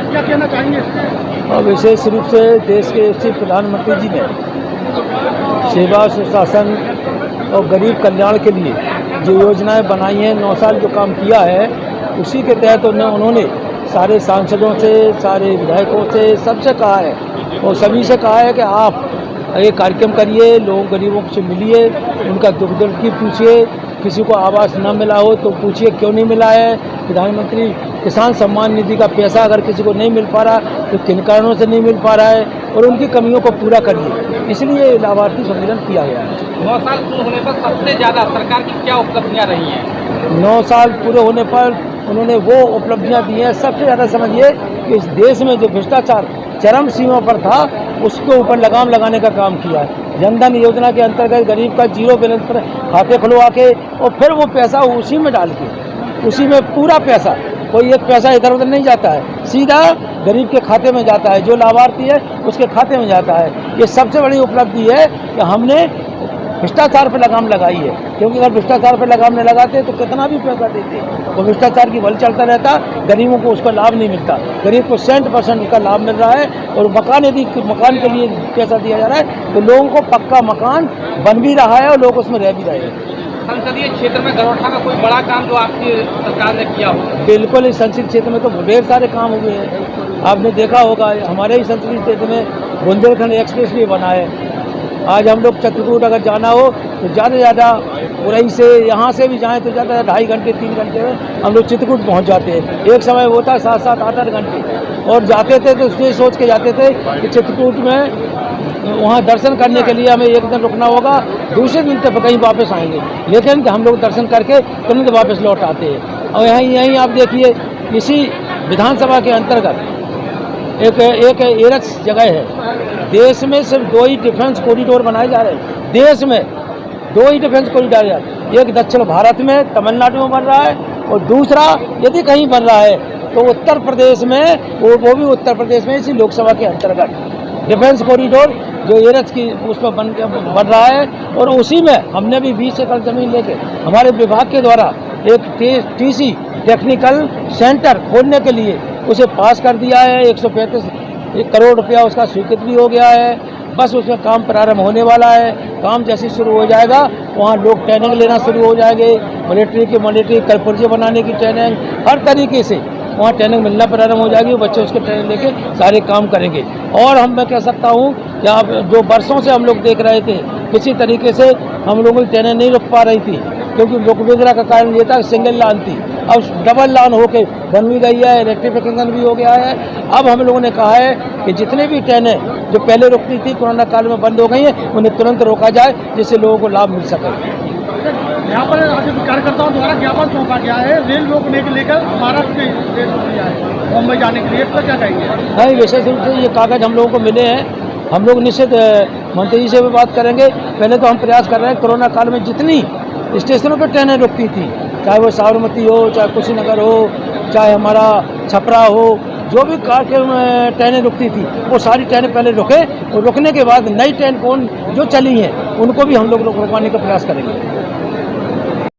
क्या कहना चाहेंगे? और विशेष रूप से देश के यशस्वी प्रधानमंत्री जी ने सेवा सुशासन और गरीब कल्याण के लिए जो योजनाएं बनाई हैं, 9 साल जो काम किया है, उसी के तहत उन्होंने सारे सांसदों से, सारे विधायकों से, सबसे कहा है और सभी से कहा है कि आप ये कार्यक्रम करिए, लोग गरीबों से मिलिए, उनका दुख दर्द की पूछिए, किसी को आवास न मिला हो तो पूछिए क्यों नहीं मिला है। प्रधानमंत्री किसान सम्मान निधि का पैसा अगर किसी को नहीं मिल पा रहा तो किन कारणों से नहीं मिल पा रहा है, और उनकी कमियों को पूरा करिए, इसलिए लाभार्थी सम्मेलन किया गया है। 9 साल पूरे होने पर सबसे ज़्यादा सरकार की क्या उपलब्धियाँ रही हैं? 9 साल पूरे होने पर उन्होंने वो उपलब्धियां दी हैं, सबसे ज़्यादा समझिए कि इस देश में जो भ्रष्टाचार चरम सीमा पर था उसके ऊपर लगाम लगाने का काम किया है। जनधन योजना के अंतर्गत गरीब का 0 बैलेंस पर खाते खुलवा के और फिर वो पैसा उसी में डाल के, उसी में पूरा पैसा, कोई एक पैसा इधर उधर नहीं जाता है, सीधा गरीब के खाते में जाता है, जो लाभार्थी है उसके खाते में जाता है। ये सबसे बड़ी उपलब्धि है कि हमने भ्रष्टाचार पर लगाम लगाई है, क्योंकि अगर भ्रष्टाचार पर लगाम नहीं लगाते तो कितना भी पैसा देते वो भ्रष्टाचार की बल चलता रहता, गरीबों को उसका लाभ नहीं मिलता। गरीब को 100% उसका लाभ मिल रहा है, और मकान यदि मकान के लिए पैसा दिया जा रहा है तो लोगों को पक्का मकान बन भी रहा है और लोग उसमें रह भी रहे हैं। संसदीय क्षेत्र में गरोठा का कोई बड़ा काम जो आपकी सरकार ने किया हो? बिल्कुल, इस संसदीय क्षेत्र में तो ढेर सारे काम हुए हैं। आपने देखा होगा हमारे ही संसदीय क्षेत्र में बुंदेलखंड एक्सप्रेस भी बना है। आज हम लोग चित्रकूट अगर जाना हो तो ज़्यादा से ज़्यादा उरई से, यहाँ से भी जाएँ तो ज़्यादा 2.5 घंटे 3 घंटे में हम लोग चित्रकूट पहुँच जाते हैं। एक समय वो था 7-7 8-8 घंटे, और जाते थे तो ये सोच के जाते थे कि चित्रकूट में वहाँ दर्शन करने के लिए हमें एक दिन रुकना होगा, दूसरे दिन तक कहीं वापस आएंगे, लेकिन हम लोग दर्शन करके तुरंत वापस लौट आते हैं। और यहीं आप देखिए, इसी विधानसभा के अंतर्गत एक एरक्स जगह है, देश में सिर्फ 2 ही डिफेंस कॉरिडोर बनाए जा रहे हैं। देश में 2 ही डिफेंस कॉरिडोर है, एक दक्षिण भारत में तमिलनाडु में बन रहा है, और दूसरा यदि कहीं बन रहा है तो उत्तर प्रदेश में, वो भी उत्तर प्रदेश में इसी लोकसभा के अंतर्गत डिफेंस कॉरिडोर जो एरक्स की उसमें बन रहा है। और उसी में हमने भी 20 एकड़ जमीन लेके हमारे विभाग के द्वारा एक टीसी टेक्निकल सेंटर खोलने के लिए उसे पास कर दिया है। 135 करोड़ रुपया उसका स्वीकृत भी हो गया है। बस उसमें काम प्रारंभ होने वाला है। काम जैसे शुरू हो जाएगा वहाँ लोग ट्रेनिंग लेना शुरू हो जाएंगे, मिलिट्री कर्पूर्जे बनाने की ट्रेनिंग, हर तरीके से वहाँ ट्रेनिंग मिलना प्रारंभ हो जाएगी। बच्चे उसके ट्रेनिंग लेके सारे काम करेंगे। और मैं कह सकता हूँ कि आप जो बरसों से हम लोग देख रहे थे, किसी तरीके से हम लोगों की ट्रेनिंग नहीं रुक पा रही थी, क्योंकि लोकवेदना का कारण ये था सिंगल लाइन थी, अब डबल लाइन होके बन भी गई है, इलेक्ट्रिफिकेशन भी हो गया है। अब हम लोगों ने कहा है कि जितने भी ट्रेनें जो पहले रुकती थी कोरोना काल में बंद हो गई हैं, उन्हें तुरंत रोका जाए जिससे लोगों को लाभ मिल सके। यहाँ पर कार्यकर्ताओं द्वारा ज्ञापन सौंपा गया है रेल रोकने के लेकर महाराष्ट्र में रेल रोक दिया है मुंबई जाने के लिए, इस पर क्या कहेंगे? नहीं, विशेष रूप से ये कागज हम लोगों को मिले हैं। हम लोग निश्चित मंत्री जी से भी बात करेंगे। पहले तो हम प्रयास कर रहे हैं, कोरोना काल में जितनी स्टेशनों पर ट्रेनें रुकती थी, चाहे वो साबरमती हो, चाहे कुशीनगर हो, चाहे हमारा छपरा हो, जो भी कार्यक्रम ट्रेनें रुकती थी वो सारी ट्रेनें पहले रुके, और रुकने के बाद नई ट्रेन जो चली हैं उनको भी हम लोग रुकवाने का प्रयास करेंगे।